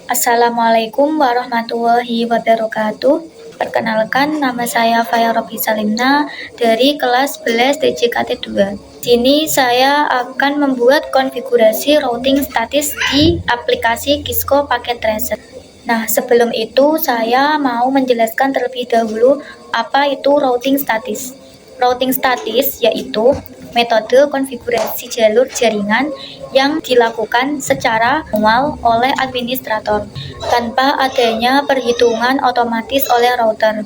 Assalamualaikum warahmatullahi wabarakatuh. Perkenalkan, nama saya Faya Robi Salimna dari kelas 11 DJKT 2. Sini saya akan membuat konfigurasi routing statis di aplikasi Kisco Packet Tracer. Nah, sebelum itu saya mau menjelaskan terlebih dahulu apa itu routing statis. Routing statis yaitu metode konfigurasi jalur jaringan yang dilakukan secara manual oleh administrator tanpa adanya perhitungan otomatis oleh router.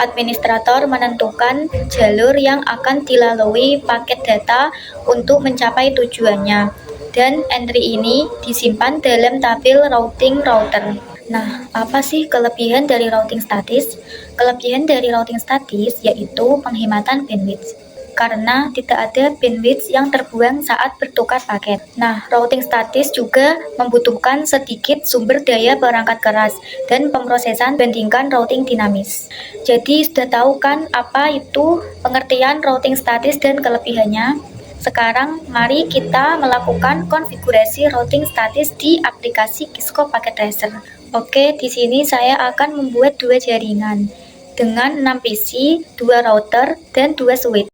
Administrator menentukan jalur yang akan dilalui paket data untuk mencapai tujuannya, dan entry ini disimpan dalam tabel routing router. Nah, apa sih kelebihan dari routing statis? Kelebihan dari routing statis yaitu penghematan bandwidth, karena tidak ada bandwidth yang terbuang saat bertukar paket. Nah, routing statis juga membutuhkan sedikit sumber daya perangkat keras dan pemrosesan dibandingkan routing dinamis. Jadi, sudah tahu kan apa itu pengertian routing statis dan kelebihannya? Sekarang, mari kita melakukan konfigurasi routing statis di aplikasi Kisco Packet Tracer. Oke, di sini saya akan membuat 2 jaringan dengan 6 PC, 2 router, dan 2 switch.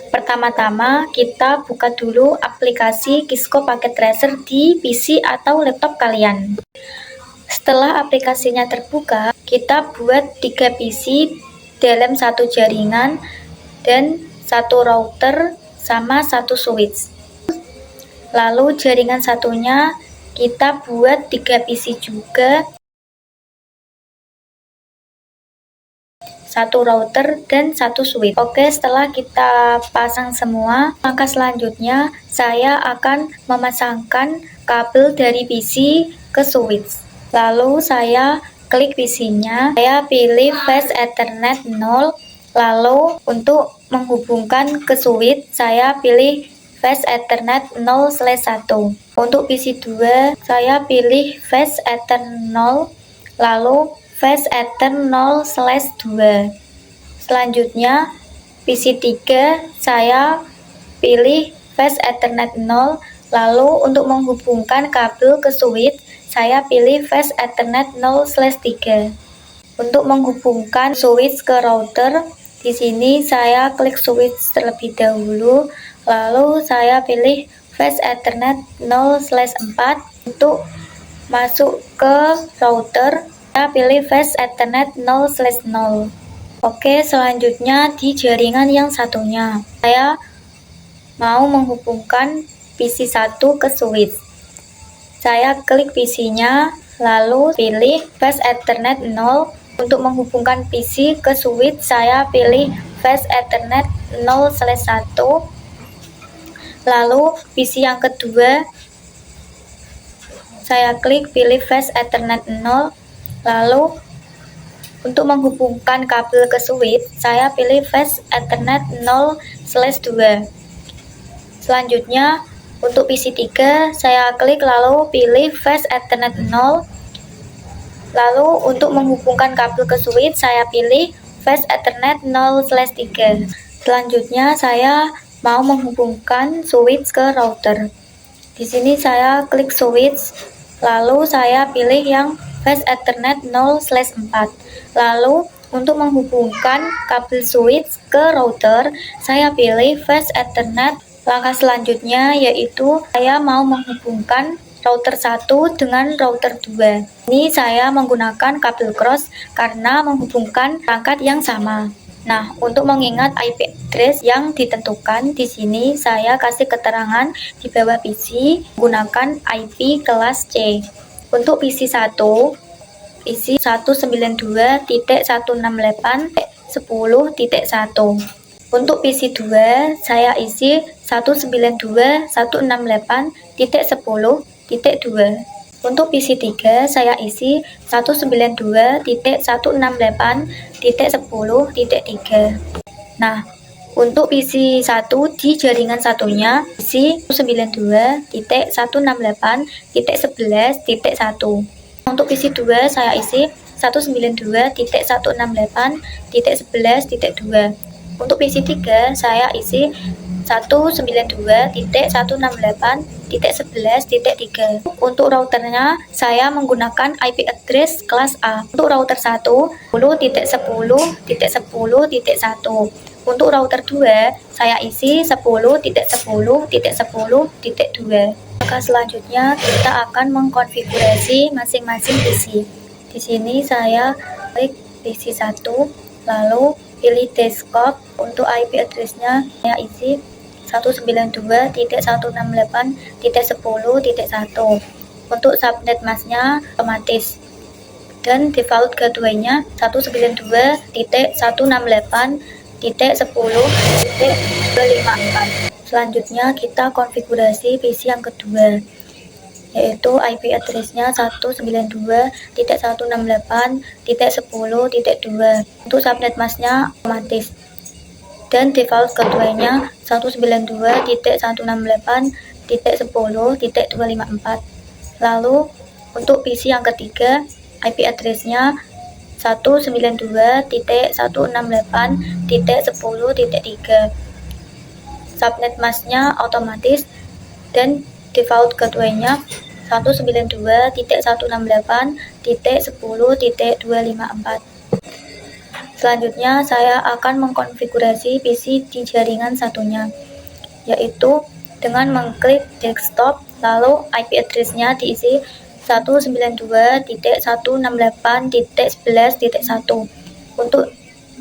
Pertama-tama, kita buka dulu aplikasi Kisco Packet Tracer di PC atau laptop kalian. Setelah aplikasinya terbuka, kita buat 3 PC dalam 1 jaringan dan 1 router sama 1 switch. Lalu jaringan satunya kita buat 3 PC juga, 1 router dan 1 switch. Oke, setelah kita pasang semua, langkah selanjutnya saya akan memasangkan kabel dari PC ke switch. Lalu saya klik PC-nya, saya pilih fast Ethernet 0. Lalu untuk menghubungkan ke switch, saya pilih fast Ethernet 0/1. Untuk PC 2, saya pilih fast Ethernet 0, lalu fast Ethernet 0/2. Selanjutnya, PC 3, saya pilih fast Ethernet 0, lalu untuk menghubungkan kabel ke switch, saya pilih fast Ethernet 0/3. Untuk menghubungkan switch ke router, di sini saya klik switch terlebih dahulu, lalu saya pilih fast Ethernet 0/4. Untuk masuk ke router, saya pilih fast Ethernet 0/0. Oke, selanjutnya di jaringan yang satunya, saya mau menghubungkan PC 1 ke switch. Saya klik PC-nya, lalu pilih fast Ethernet 0. Untuk menghubungkan PC ke switch, saya pilih fast Ethernet 0/1. Lalu PC yang kedua, saya klik pilih fast Ethernet 0. Lalu untuk menghubungkan kabel ke switch, saya pilih fast Ethernet 0/2. Selanjutnya untuk PC 3, saya klik lalu pilih fast Ethernet 0. Lalu untuk menghubungkan kabel ke switch, saya pilih fast Ethernet 0/3. Selanjutnya saya mau menghubungkan switch ke router. Di sini saya klik switch, lalu saya pilih yang fast Ethernet 0/4. Lalu untuk menghubungkan kabel switch ke router, saya pilih fast Ethernet. Langkah selanjutnya yaitu saya mau menghubungkan router 1 dengan router 2. Ini saya menggunakan kabel cross karena menghubungkan perangkat yang sama. Nah, untuk mengingat IP address yang ditentukan, di sini saya kasih keterangan di bawah PC menggunakan IP kelas C. Untuk PC 1, PC 192.168.10.1. Untuk PC 2, saya isi 192.168.10.2. Untuk PC 3, saya isi 192.168.10.3. Nah, untuk PC 1 di jaringan satunya isi 192.168.11.1. Untuk PC 2, saya isi 192.168.11.2. Untuk PC 3, saya isi 192.168.11.3. Untuk routernya, saya menggunakan IP address kelas A. Untuk router 1, 10.10.10.1. Untuk router 2, saya isi 10.10.10.2. Maka selanjutnya kita akan mengkonfigurasi masing-masing PC. Di sini saya klik PC 1, lalu pilih desktop. Untuk IP address-nya saya isi 192.168.10.1. Untuk subnet mask-nya otomatis dan default gateway-nya 192.168.10.254. Selanjutnya kita konfigurasi PC yang kedua, yaitu IP address-nya 192.168.10.2. Untuk subnet mask-nya otomatis dan default gateway-nya 192.168.10.254. Lalu untuk PC yang ketiga, IP address-nya 192.168.10.3. Subnet mask-nya otomatis dan default gateway-nya 192.168.10.254. Selanjutnya saya akan mengkonfigurasi PC di jaringan satunya, yaitu dengan mengklik desktop, lalu IP address-nya diisi 192.168.11.1.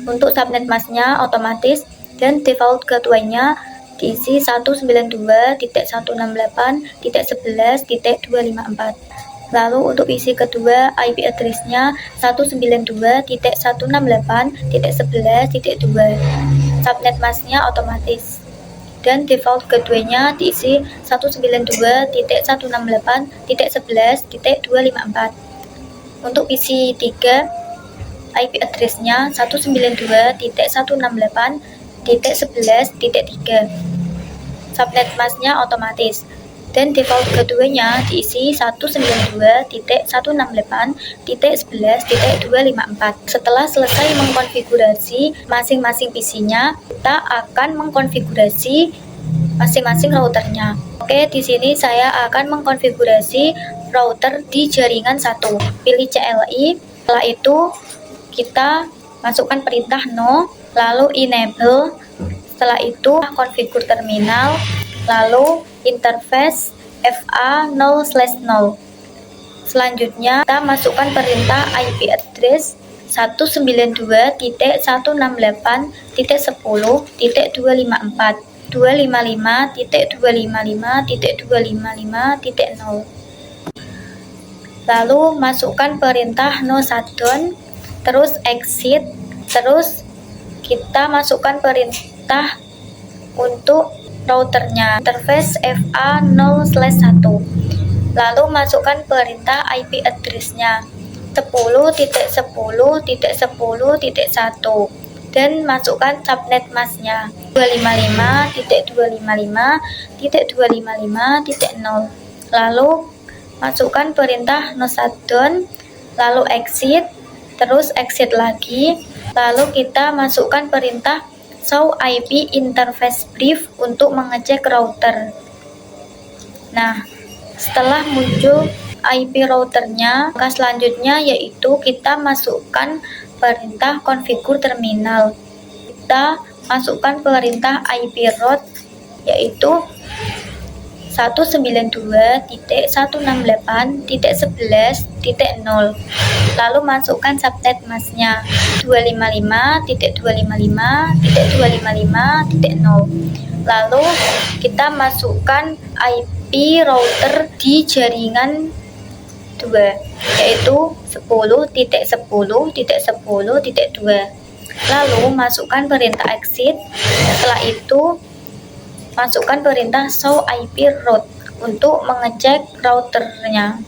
Untuk subnet mask-nya otomatis dan default gateway-nya diisi 192.168.11.254. Lalu untuk PC kedua, IP address-nya 192.168.11.2. Subnet mask-nya otomatis dan default gateway-nya diisi 192.168.11.254. Untuk PC 3, IP address-nya 192.168.11.3. Subnet mask-nya otomatis dan default gateway-nya diisi 192.168.11.254. Setelah selesai mengkonfigurasi masing-masing PC-nya, kita akan mengkonfigurasi masing-masing routernya. Oke, di sini saya akan mengkonfigurasi router di jaringan 1. Pilih CLI. Setelah itu kita masukkan perintah no, lalu enable. Setelah itu konfigur terminal, lalu interface FA0/0. Selanjutnya kita masukkan perintah IP address 192.168.10.254 255.255.255.0. Lalu masukkan perintah no shutdown, terus exit, terus kita masukkan perintah untuk routernya interface FA0/1. Lalu masukkan perintah IP address-nya 10.10.10.1 dan masukkan subnet mask-nya 255.255.255.0. Lalu masukkan perintah no shutdown, lalu exit, terus exit lagi. Lalu kita masukkan perintah show IP interface brief untuk mengecek router. Nah, setelah muncul IP routernya, maka selanjutnya yaitu kita masukkan perintah konfigur terminal. Kita masukkan perintah IP route yaitu 192.168.11.0. Lalu masukkan subnet mask-nya 255.255.255.0. Lalu kita masukkan IP router di jaringan 2 yaitu 10.10.10.2. Lalu masukkan perintah exit. Setelah itu masukkan perintah show IP route untuk mengecek routernya.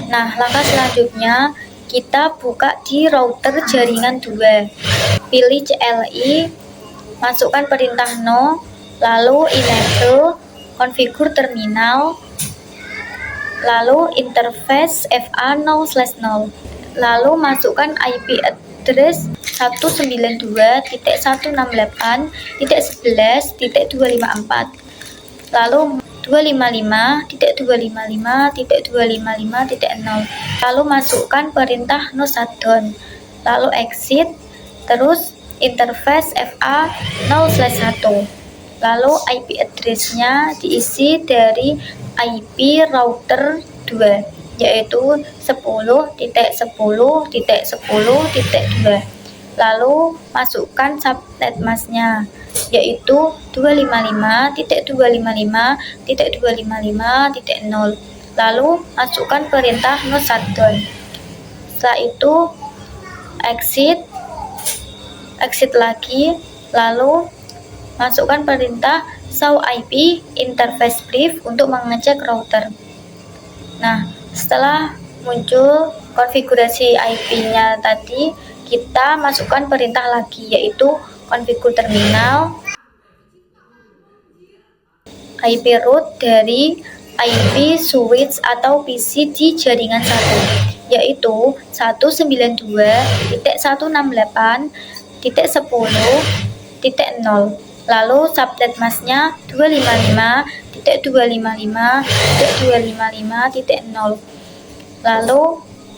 Nah, langkah selanjutnya kita buka di router jaringan 2. Pilih CLI, masukkan perintah no, lalu enable, konfigur terminal, lalu interface FA0/0. Lalu masukkan IP address 192.168.11.254, lalu 255.255.255.0, lalu masukkan perintah no shutdown, lalu exit, terus interface FA0/1, lalu IP address-nya diisi dari IP router 2, yaitu 10.10.10.2, lalu masukkan subnet mask-nya, yaitu 255.255.255.0, lalu masukkan perintah no shutdown. Setelah itu exit lagi, lalu masukkan perintah show IP interface brief untuk mengecek router. Nah, setelah muncul konfigurasi IP-nya tadi, kita masukkan perintah lagi, yaitu configure terminal IP root dari IP switch atau PC di jaringan 1, yaitu 192.168.10.0, lalu subnet mask-nya 255.255.255.0, lalu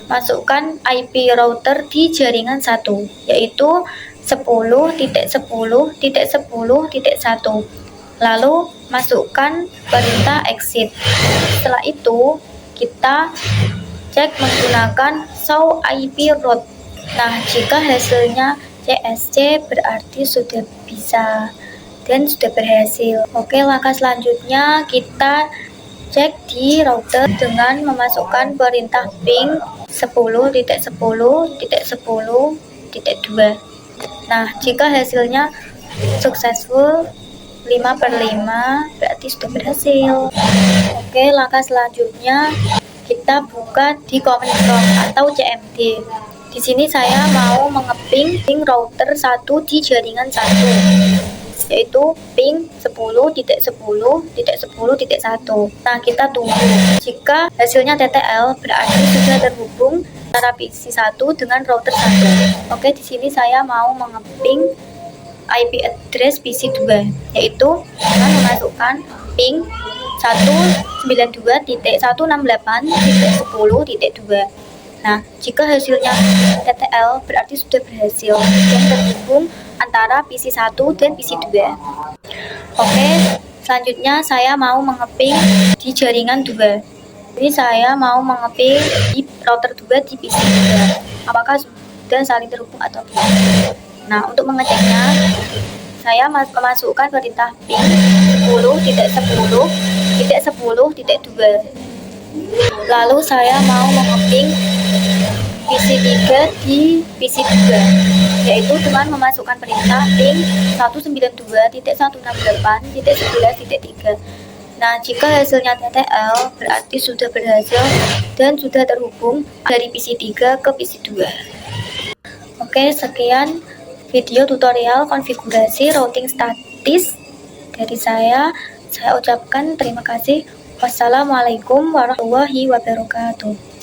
masukkan IP router di jaringan 1, yaitu 10.10.10.1, lalu masukkan perintah exit. Setelah itu kita cek menggunakan show IP root. Nah, jika hasilnya CSC berarti sudah bisa dan sudah berhasil. Oke, langkah selanjutnya kita cek di router dengan memasukkan perintah ping 10.10.10.2. Nah, jika hasilnya successful 5/5 berarti sudah berhasil. Oke, langkah selanjutnya kita buka di command prompt atau CMD. Di sini saya mau mengeping router 1 di jaringan 1, yaitu ping 10.10.10.1. Nah, kita tunggu. Jika hasilnya TTL berarti sudah terhubung antara PC 1 dengan router 1. Oke, di sini saya mau mengeping IP address PC 2, yaitu dengan memasukkan ping 192.168.10.2. Nah, jika hasilnya TTL berarti sudah berhasil dan terhubung antara PC 1 dan PC 2. Oke, selanjutnya saya mau mengeping di jaringan 2. Jadi saya mau mengeping di router 2 di PC 2. Apakah sudah saling terhubung atau tidak? Nah, untuk mengeceknya, saya memasukkan perintah ping 10.10.10.2. Lalu saya mau mengeping PC 3 di PC 2, yaitu dengan memasukkan perintah ping 192.168.11.3. Nah, jika hasilnya TTL berarti sudah berhasil dan sudah terhubung dari PC 3 ke PC 2. Oke, sekian video tutorial konfigurasi routing statis dari saya. Saya ucapkan terima kasih. Wassalamualaikum warahmatullahi wabarakatuh.